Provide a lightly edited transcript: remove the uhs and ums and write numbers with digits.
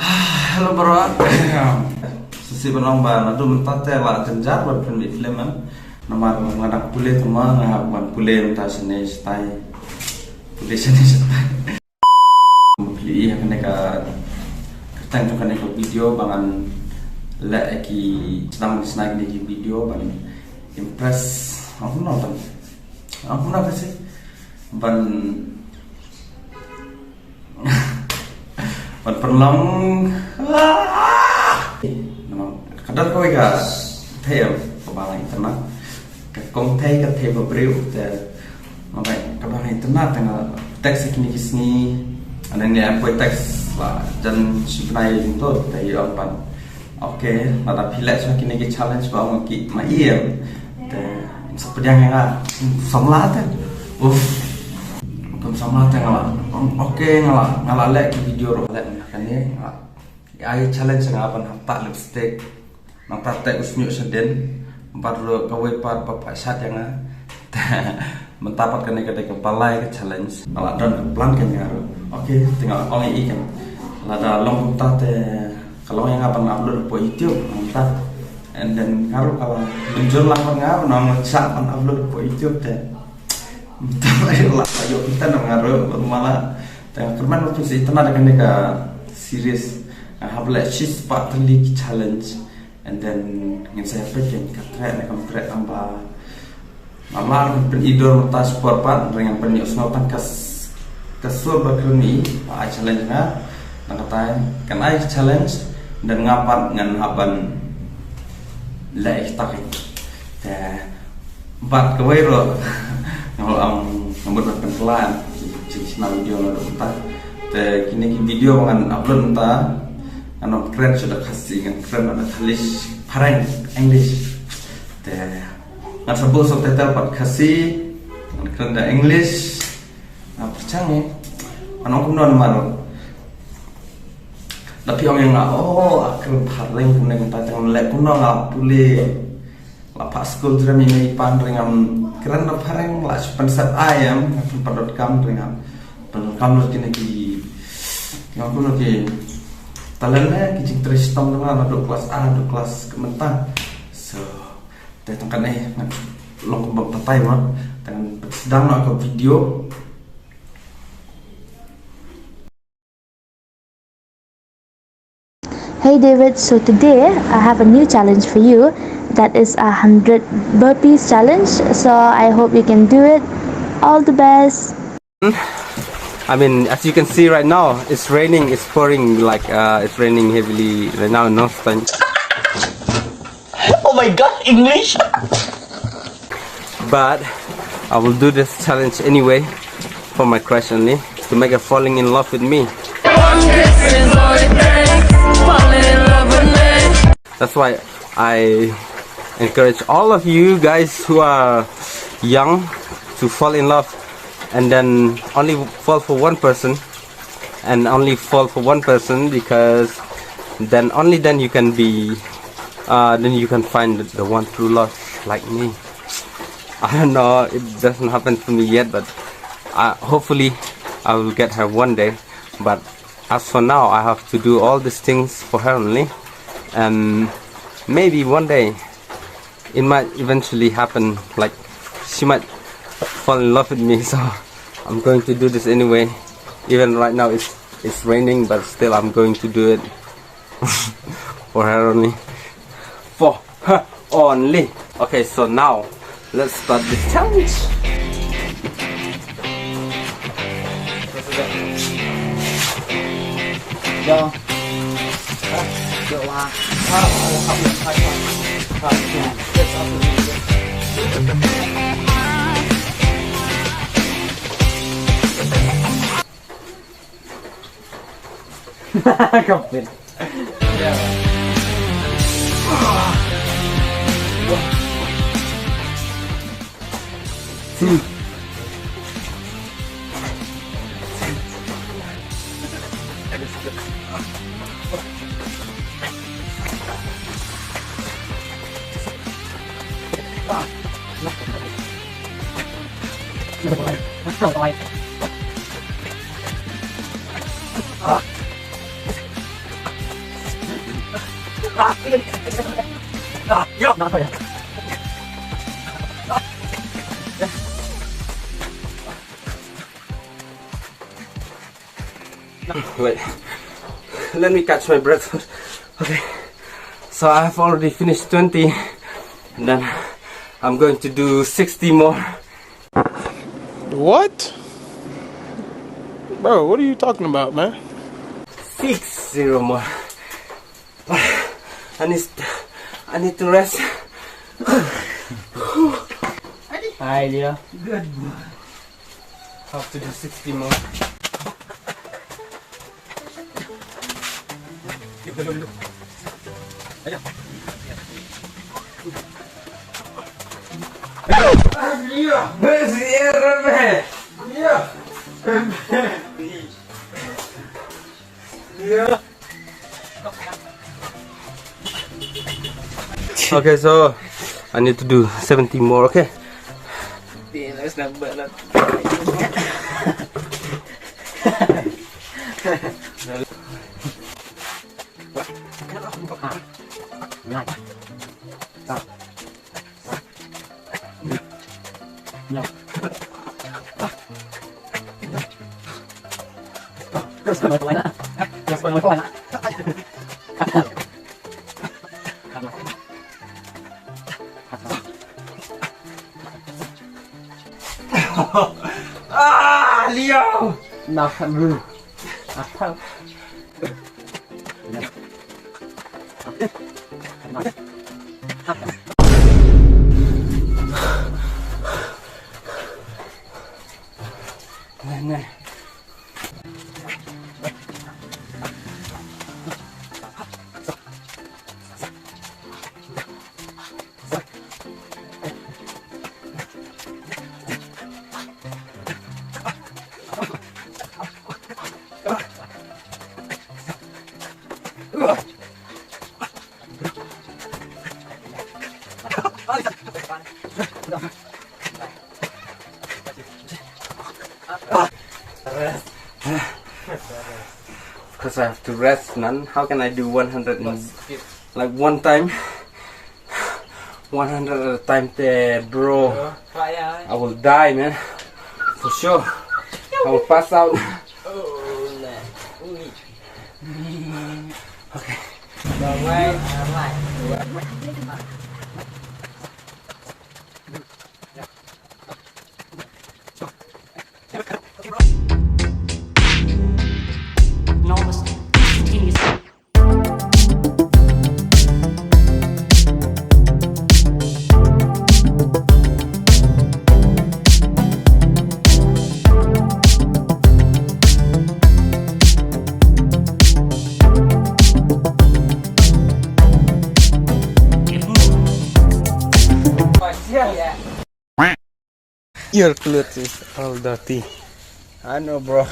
Hello bro, sisi penong ba nadu mentate la jenjar ber film filman nomor ngadak pule tuma ngaban pule menta sene stai pule sene stai beli ya kena ka ketang tu kena ka video bangan la ki senang snack di video ban impress aku nonton sih ban penlong kadar kau ikat theo kepala internet kong thay kat theo beriu te makai kepala internet tengah teks ini kisni ada ni apa teks lah dan sebenarnya itu dari orang oke ada pilih so kini ki challenge bawa ki mai te seperti yang samla te sama tengah oke ngalah lek video roh lek kan ni ai challenge ngapan hafta lipstick mata tek usnyu seden empat ro kawai par papak sat yang mentapat kan ke kepala ke challenge ngalah dan plan kan ngaro oke tinggal ong ikan lada long te kalau yang ngapan upload po YouTube mantap and then ngaro kalau menjur lah ngaro nang cak upload po YouTube te lah ayo kita ngaruh malah tengah kerman waktu si tenar dengan mereka series have like she's partly challenge and then ingin saya pegang katret mereka katret tambah malah penidor tas sport pan dengan penyus notan kasur berkerni ai challenge na nangkatain kan ai challenge dan ngapan ngan haban laik tarik teh bat kewairo kalau nomor pentelan jadi video lalu entah kini video dengan upload entah anak keren sudah kasih dengan keren ada tulis parang English nggak sebut so tetel pat kasih keren ada English percaya anak kuno malu tapi orang yang nggak akhir parang kemudian entah tengah lek kuno nggak boleh lapak school drama ini pandang keren apa yang lah pensat ayam padot kam dengan kam lu kini yang aku nanti talentnya kicik tristom dengan ada kelas A ada kelas kementan so datangkan long kembang tatai mah dengan sedang nak ke video. Hey David, so today I have a new challenge for you. That is 100 burpees challenge. So I hope you can do it. All the best. I mean, as you can see right now, it's raining. It's pouring like it's raining heavily right now in North Time. Oh my God, English! But I will do this challenge anyway for my crush only to make her falling in love with me. That's why I encourage all of you guys who are young to fall in love and then only fall for one person and only fall for one person because then only then you can be then you can find the one true love like me. I don't know, it doesn't happen to me yet, but hopefully I will get her one day. But as for now, I have to do all these things for her only, and maybe one day it might eventually happen, like she might fall in love with me. So I'm going to do this anyway. Even right now it's raining, but still I'm going to do it for her only. For her only. Okay, so now let's start this challenge. Yo. Được à? Học được phải không? Không biết. Wait, let me catch my breath first. Okay, so I have already finished 20, and then I'm going to do 60 more. What? Bro, what are you talking about, man? 60 more. But I need to rest. Hai dia. Good boy. Have to do 60 more. Okay, so I need to do 70 more, okay? Ah, Leo! Nào thằng rừng. Thằng. Này. Because I have to rest, man. How can I do 100 in like one time? 100 at a time there, bro. I will die, man. For sure. I will pass out. Okay. Enormous, instantaneous. Your clothes is all dirty. I know, bro.